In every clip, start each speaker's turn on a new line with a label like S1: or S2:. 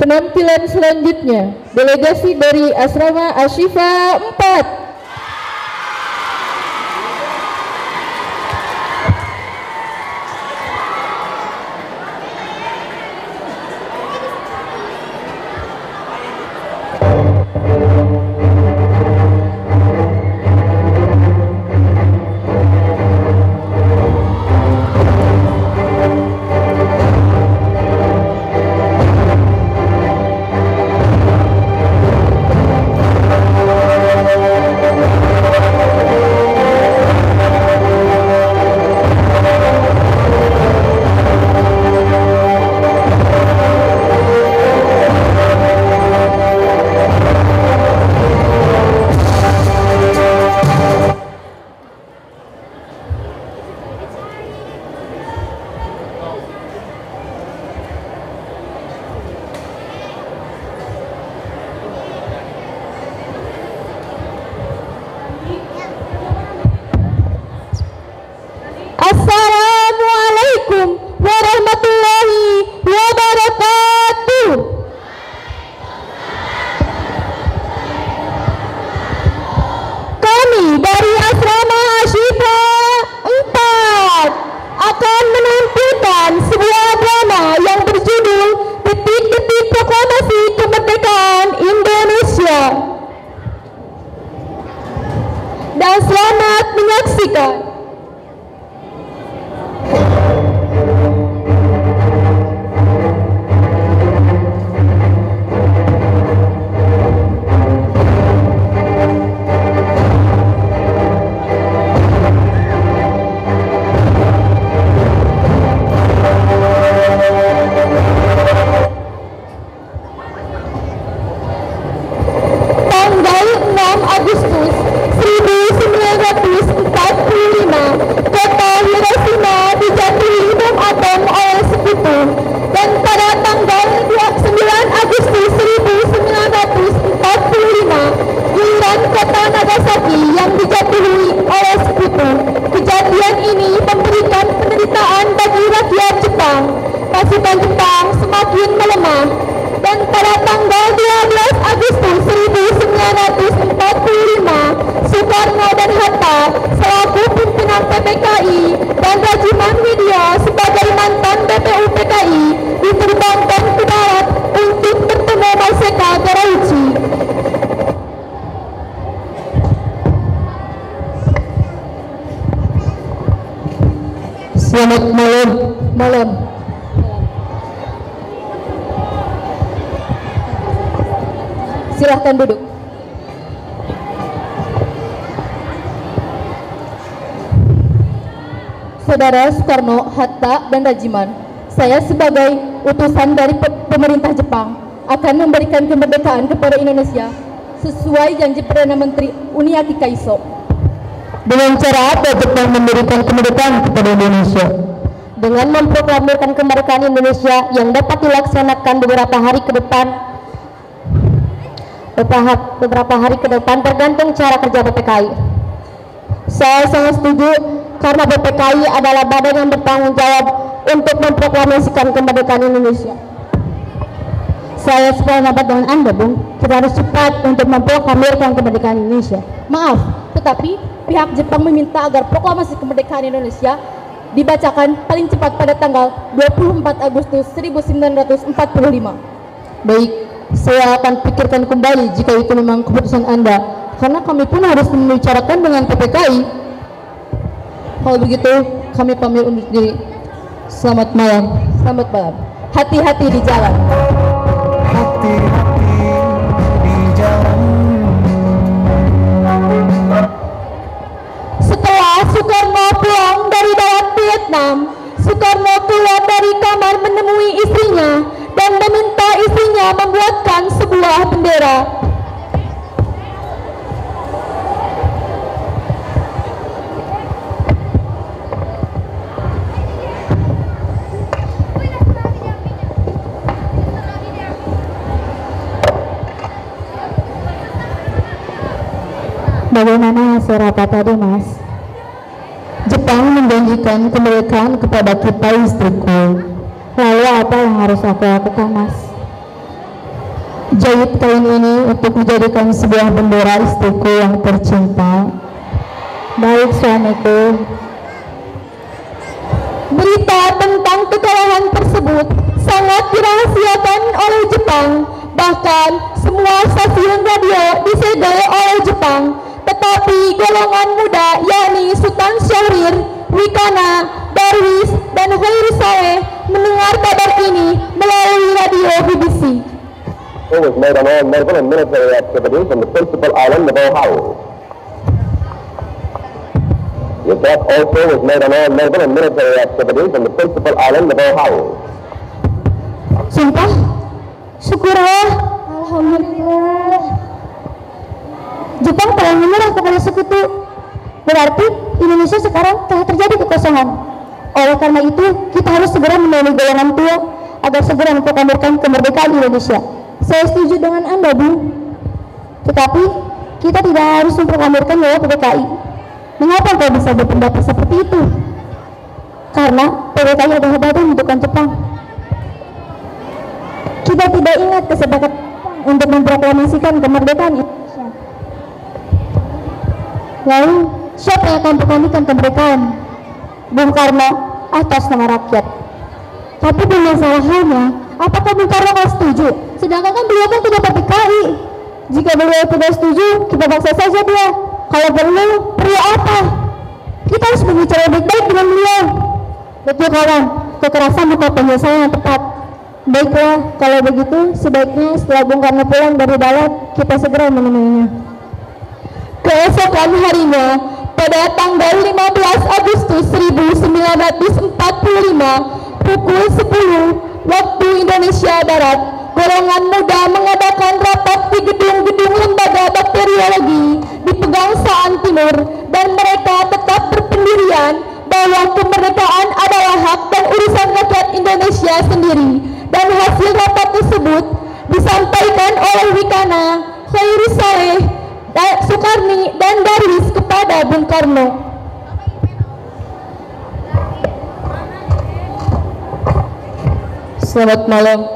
S1: Penampilan selanjutnya, delegasi dari Asrama Ashifa 4. Assalamualaikum warahmatullahi wabarakatuh. Kami dari Asrama Ashifa 4 akan menampilkan sebuah drama yang berjudul Detik-Detik Proklamasi Kemerdekaan Indonesia. Dan selamat menyaksikan. Agustus 1945, kota Hiroshima dijatuhi bom atom oleh sekutu, dan pada tanggal 9 Agustus 1945, giliran kota Nagasaki yang dijatuhi oleh sekutu. Kejadian ini memberikan penderitaan bagi rakyat Jepang. Pasukan Jepang semakin melemah, dan pada tanggal 12 Agustus 1945, Soekarno dan Hatta selaku pimpinan PPKI dan Rajiman Widya sebagai mantan BPU-PKI diterbangkan ke darat untuk bertemu Maseka Garauchi. Selamat malam. Silahkan duduk. Saudara Soekarno, Hatta, dan Rajiman, saya sebagai utusan dari pemerintah Jepang akan memberikan kemerdekaan kepada Indonesia sesuai janji Perdana Menteri Uni Akihito. Dengan cara apa Jepang memberikan kemerdekaan kepada Indonesia? Dengan memproklamirkan kemerdekaan Indonesia yang dapat dilaksanakan beberapa hari ke depan tergantung cara kerja PPKI. Saya sangat setuju karena PPKI adalah badan yang bertanggung jawab untuk memproklamasikan kemerdekaan Indonesia. Saya sependapat dengan Anda, Bung. Kita harus cepat untuk memproklamirkan kemerdekaan Indonesia. Maaf, tetapi pihak Jepang meminta agar proklamasi kemerdekaan Indonesia dibacakan paling cepat pada tanggal 24 Agustus 1945. Baik, saya akan pikirkan kembali jika itu memang keputusan Anda, karena kami pun harus membicarakan dengan PPKI. Kalau begitu, kami pamit undur diri. Selamat malam. Selamat malam. Hati-hati di jalan. Hati-hati di jalan. Setelah Soekarno pulang dari darat Vietnam, Soekarno keluar dari kamar menemui istrinya dan meminta istrinya membuatkan sebuah bendera. Bagaimana hasil rapat tadi, Mas? Jepang menjanjikan kemerdekaan kepada kita, istriku. Lalu apa yang harus aku lakukan, Mas? Jahit kain ini untuk dijadikan sebuah bendera istriku yang tercinta. Baik suamiku. Berita tentang kekalahan tersebut sangat dirahasiakan oleh Jepang. Bahkan semua stasiun radio disegel oleh Jepang. Tetapi golongan muda yakni Sultan Syahrir, Wikana, Darwis, dan Khairi Saleh mendengar kabar ini melalui radio BBC.
S2: It was made on all naval and military activities on the principal island of Oahu. The attack also was made on all naval and military activities on the principal island of Oahu.
S1: Sumpah? Syukurlah. Alhamdulillah. Jepang telah menyerah kepada sekutu. Berarti Indonesia sekarang telah terjadi kekosongan. Oleh karena itu, kita harus segera menemui golongan tua agar segera memproklamirkan kemerdekaan Indonesia. Saya setuju dengan Anda, Bu. Tetapi, kita tidak harus memproklamirkan lewat PKI. Mengapa kau bisa berpendapat seperti itu? Karena PKI adalah badan bentukan Jepang. Kita tidak ingat kesepakatan untuk memproklamasikan kemerdekaan Indonesia. Lalu, siapa yang akan memproklamirkan kemerdekaan? Bung Karno atas nama rakyat. Tapi permasalahannya, apakah Bung Karno akan setuju? Sedangkan kan beliau kan tidak PKI. Jika beliau tidak setuju, kita paksa saja dia. Kalau perlu apa? Kita harus berbicara baik-baik dengan beliau. Betul kawan, kekerasan bukan penyelesaian yang tepat. Baiklah, kalau begitu sebaiknya setelah Bung Karno pulang dari Dalat, kita segera menemuinya. Keesokan harinya, pada tanggal 15 Agustus 1945, pukul 10 waktu Indonesia Barat, golongan muda mengadakan rapat di gedung-gedung lembaga bakteriologi di Pegangsaan Timur, dan mereka tetap berpendirian bahwa kemerdekaan adalah hak dan urusan rakyat Indonesia sendiri. Dan hasil rapat tersebut disampaikan oleh Wikana, Khairi Saleh, Sukarni, dan Darwis kepada Bung Karno. Selamat malam.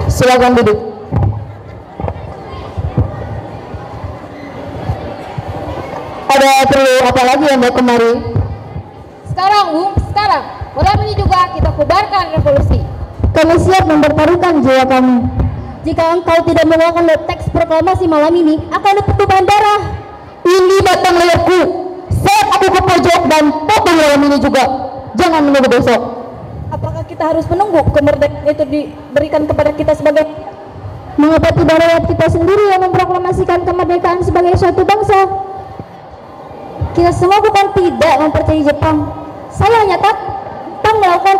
S1: Silakan duduk. Ada perlu apa lagi yang mau kemari?
S3: Sekarang, Bung, sekarang. Malam ini juga kita kubarkan revolusi.
S1: Kami siap mempertaruhkan jiwa kami. Jika engkau tidak mengeluarkan teks proklamasi malam ini, akan ada pertumpahan darah. Ini batang leherku. Set aku ke pojok dan potong malam ini juga. Jangan menunggu besok.
S3: Apakah kita harus menunggu kemerdekaan itu diberikan kepada kita sebagai?
S1: Mengapa tidak rakyat kita sendiri yang memproklamasikan kemerdekaan sebagai suatu bangsa? Kita semua bukan tidak mempercayai Jepang. Saya hanya tak melakukan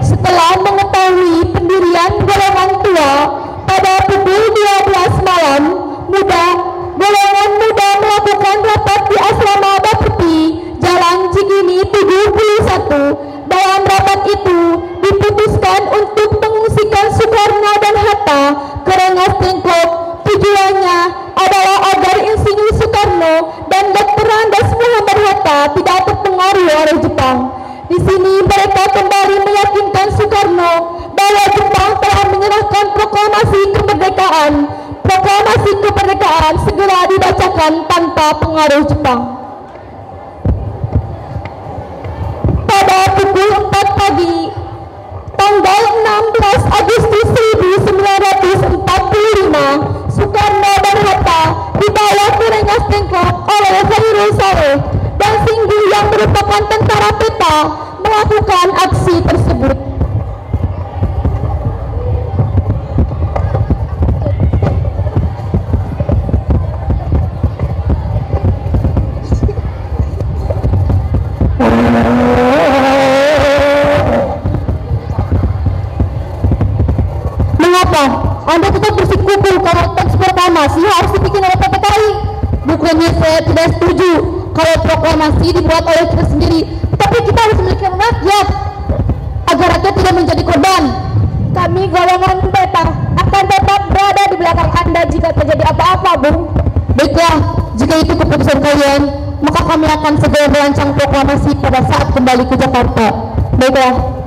S1: setelah mengetahui pendirian golongan tua pada pukul 12 malam, golongan muda melakukan rapat di asrama Bapeti, Jalan Cikini 71. Dalam rapat itu diputuskan untuk mengungsikan Soekarno dan Hatta ke Rengas Dengklok. Tujuannya adalah agar Insinyur Soekarno dan Dr. Andes Muhammad Hatta tidak terpengaruh oleh Jepang. Di sini mereka kembali meyakinkan Soekarno bahwa Jepang telah menyerahkan proklamasi kemerdekaan. Proklamasi kemerdekaan segera dibacakan tanpa pengaruh Jepang. Pada pukul 4 pagi, tanggal 16 Agustus 1945, Soekarno dan Hatta dibawa ke Rengas Dengklok oleh Khairi Saleh dan Singgu yang merupakan tentara peta melakukan aksi tersebut. Mengapa Anda tetap bersikukuh kalau teks proklamasi harus dibikin oleh PPKI? Bukannya saya tidak setuju kalau proklamasi dibuat oleh kita sendiri, tapi kita harus memiliki rakyat agar rakyat tidak menjadi korban. Kami golongan beta akan tetap berada di belakang Anda jika terjadi apa-apa, Bung. Baiklah, jika itu keputusan kalian, maka kami akan segera merancang proklamasi pada saat kembali ke Jakarta. Baiklah.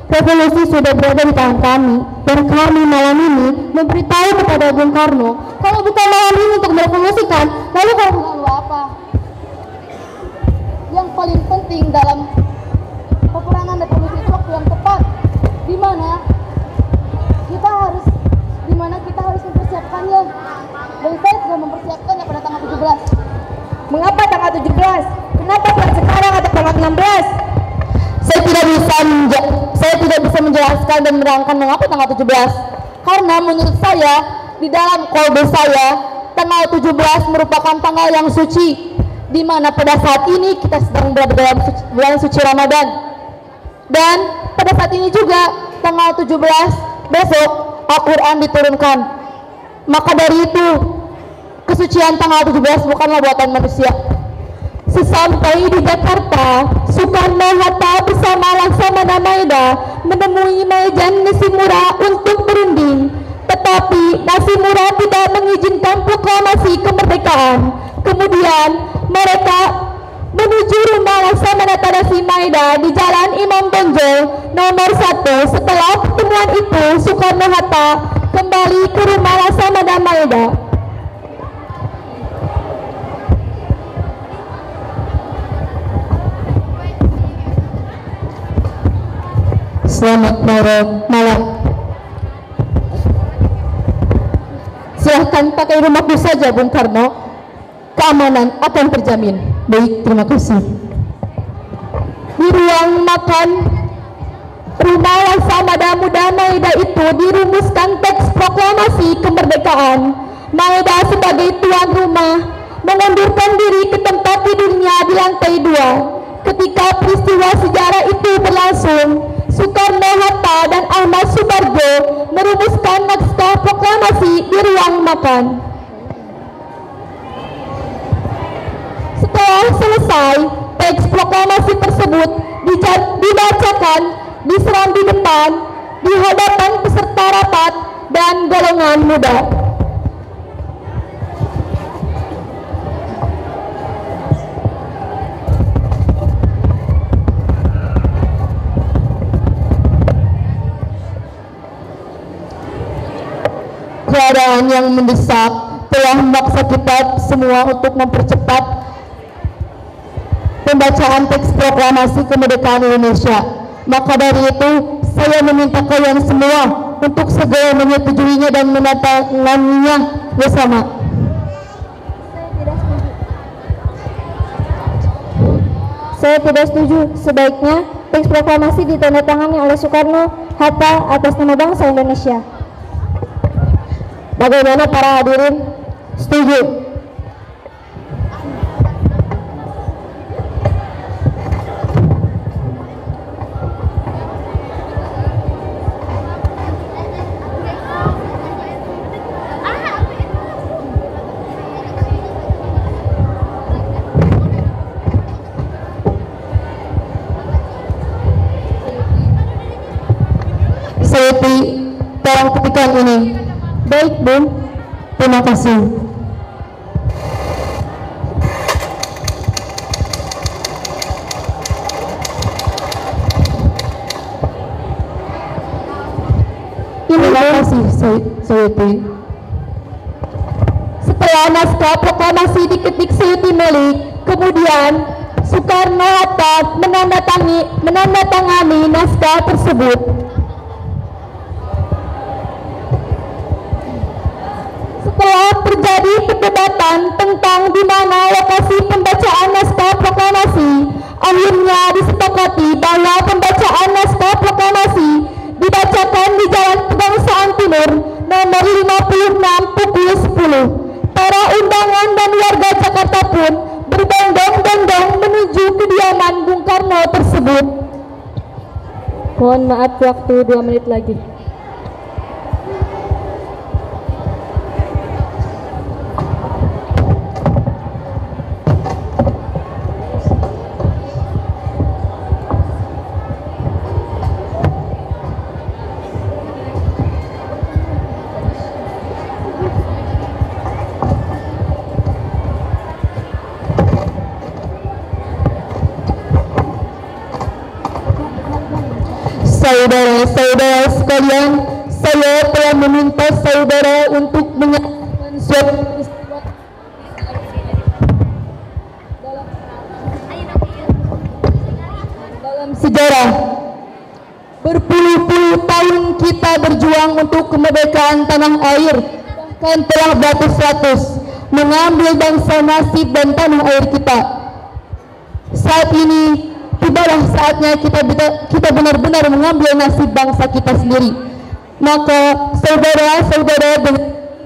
S1: Revolusi sudah berada di tangan kami, dan kami malam ini memberitahu kepada Bung Karno kalau bukan malam ini untuk merevolusikan, lalu kalau
S3: Lalu apa? Yang paling penting dalam peperangan revolusi itu waktu yang tepat, di mana kita harus mempersiapkannya. Dan saya sudah mempersiapkannya pada tanggal 17.
S1: mengapa tanggal 17? Kenapa bukan sekarang atau tanggal 16? Saya tidak bisa menjelaskan dan menerangkan mengapa tanggal 17. Karena menurut saya, di dalam kolbe saya, tanggal 17 merupakan tanggal yang suci, di mana pada saat ini kita sedang berada dalam bulan suci Ramadan. Dan pada saat ini juga tanggal 17 besok Al-Quran diturunkan. Maka dari itu, kesucian tanggal 17 bukanlah buatan manusia. Sesampai di Jakarta, Soekarno-Hatta bersama Laksamana Maeda menemui Maijan Nishimura untuk berunding. Tetapi Nishimura tidak mengizinkan proklamasi kemerdekaan. Kemudian mereka menuju rumah Laksamana Tadashi Maeda di Jalan Imam Bonjol nomor 1. Setelah pertemuan itu, Soekarno-Hatta kembali ke rumah Laksamana Maeda. Selamat malam. Silahkan pakai rumahku saja, Bung Karno. Keamanan akan terjamin. Baik, terima kasih. Di ruang makan rumah Laksamana Muda Maeda itu dirumuskan teks proklamasi kemerdekaan. Maeda sebagai tuan rumah mengundurkan diri ke tempat tidurnya di lantai 2. Ketika peristiwa sejarah itu berlangsung, Soekarno-Hatta dan Ahmad Subarjo merumuskan naskah proklamasi di ruang makan. Setelah selesai, teks proklamasi tersebut dibacakan di serambi depan di hadapan peserta rapat dan golongan muda. Keadaan yang mendesak telah memaksa kita semua untuk mempercepat pembacaan teks proklamasi kemerdekaan Indonesia. Maka dari itu, saya meminta kalian semua untuk segera menyetujuinya dan menandatanganinya bersama. Saya tidak setuju. Sebaiknya teks proklamasi ditandatangani oleh Soekarno Hatta atas nama bangsa Indonesia. Bagaimana para hadirin? Setuju? Sayuti, tolong ketikkan ini. Baik, Bun. Terima kasih. Terima kasih, Sayuti. Setelah naskah proklamasi diketik Sayuti Melik, kemudian Soekarno-Hatta menandatangani naskah tersebut. Setelah terjadi perdebatan tentang di mana lokasi pembacaan naskah proklamasi, akhirnya disepakati bahwa pembacaan naskah proklamasi dibacakan di Jalan Kebangsaan Timur nomor 56 Mohon maaf, waktu 2 menit lagi. Saudara-saudara sekalian, saya telah meminta saudara untuk menyaksikan suatu peristiwa dalam sejarah. Berpuluh-puluh tahun kita berjuang untuk kemerdekaan tanah air, bahkan telah beratus-ratus mengambil bangsa nasib dan tanah air kita. Saat ini tibalah saatnya kita benar-benar mengambil nasib bangsa kita sendiri. Maka saudara-saudara,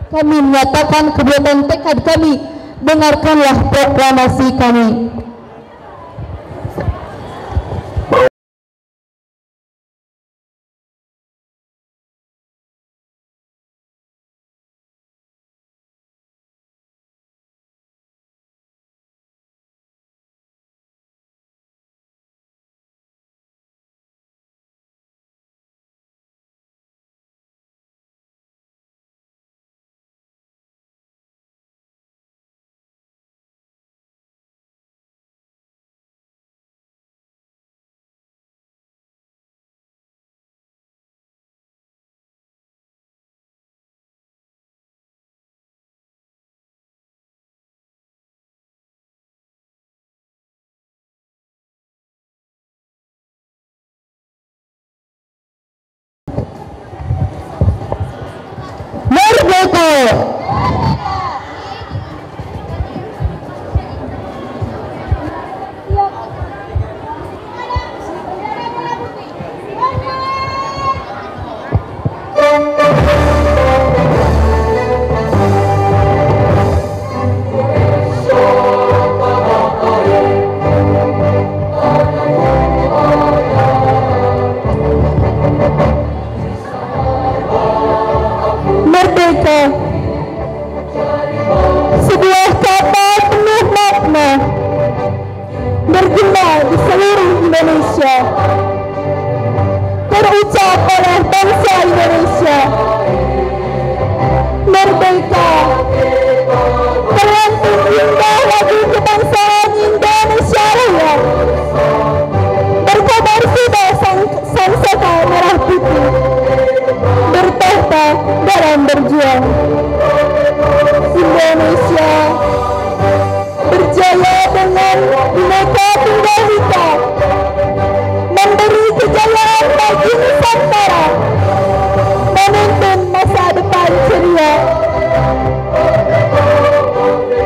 S1: kami menyatakan kebutuhan tekad kami, dengarkanlah proklamasi kami. Sebuah kata penuh makna, bergema di seluruh Indonesia, terucap oleh bangsa Indonesia. Merdeka, terlantun indah lagu kebangsaan Indonesia Raya, berkobar sudah sang saka merah putih, bertahta dalam berjuang. Indonesia berjaya dengan Bhinneka Tunggal Ika, memberi kejayaan bagi Nusantara, menuntun masa depan ceria.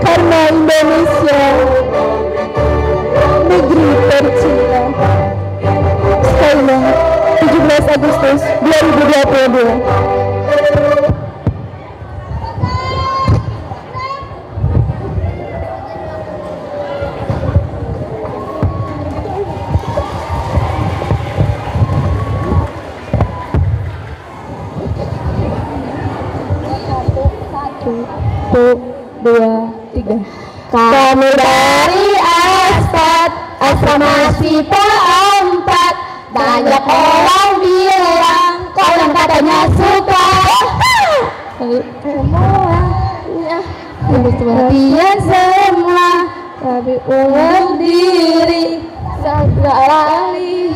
S1: Karena Indonesia negeri tercinta. Sekali lagi, 17 Agustus 2022. Kami dari Aspat, asrama Sita 4. Banyak orang bilang kalau katanya suka. Kalian semua tapi ulang diri sekali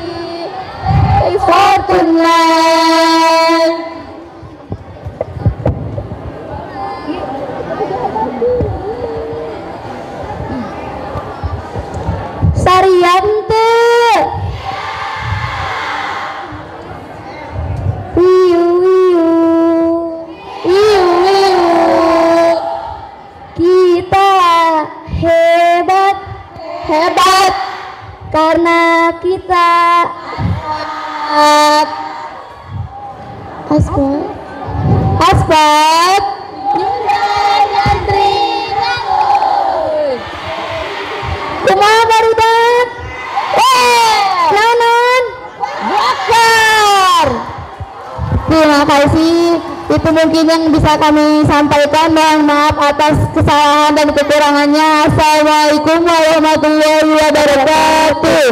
S1: for tonight. Sariante wiu wiu wiu wiu, kita hebat hebat karena kita Aspat Aspat kumaha barudak nanon waka Terima kasih. Itu mungkin yang bisa kami sampaikan. Mohon maaf atas kesalahan dan kekurangannya. Assalamualaikum warahmatullahi wabarakatuh.